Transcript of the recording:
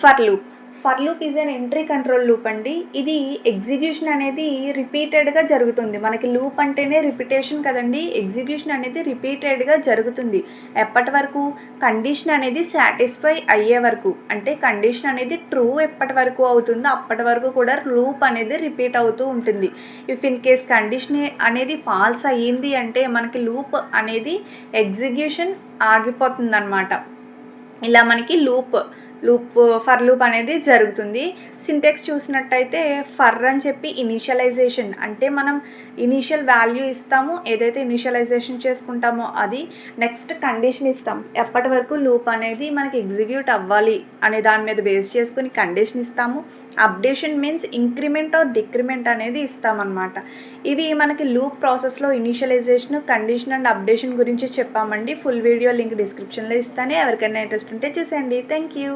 For loop. For loop is an entry control loop అండి. ఇది execution అనేది రిపీటెడ్గా జరుగుతుంది. మనకి లూప్ అంటేనే రిపిటేషన్ కదండి. ఎగ్జిక్యూషన్ అనేది రిపీటెడ్గా జరుగుతుంది. ఎప్పటి వరకు? కండిషన్ అనేది సాటిస్ఫై అయ్యే వరకు. అంటే కండిషన్ అనేది ట్రూ ఎప్పటి వరకు అవుతుందో అప్పటి వరకు కూడా లూప్ అనేది రిపీట్ అవుతూ ఉంటుంది. ఇఫ్ ఇన్ కేస్ కండిషన్ అనేది ఫాల్స్ అయ్యింది అంటే మనకి లూప్ అనేది ఎగ్జిక్యూషన్ ఆగిపోతుంది అన్నమాట. ఇలా మనకి ఫర్ లూప్ అనేది జరుగుతుంది. సింటెక్స్ చూసినట్టయితే ఫర్ అని చెప్పి ఇనిషియలైజేషన్, అంటే మనం ఇనిషియల్ వాల్యూ ఇస్తాము, ఏదైతే ఇనిషియలైజేషన్ చేసుకుంటామో అది. నెక్స్ట్ కండిషన్ ఇస్తాం, ఎప్పటి వరకు లూప్ అనేది మనకి ఎగ్జిక్యూట్ అవ్వాలి అనే దాని మీద బేస్ చేసుకుని కండిషన్ ఇస్తాము. Updation means increment are decrement అనేది ఇస్తామన్నమాట. ఇవి మనకి లూప్ ప్రాసెస్లో ఇనిషియలైజేషన్, కండిషన్ అండ్ అప్డేషన్ గురించి చెప్పామండి. ఫుల్ వీడియో లింక్ డిస్క్రిప్షన్లో ఇస్తాను, ఎవరికైనా ఇంట్రెస్ట్ ఉంటే చూసేయండి. Thank you.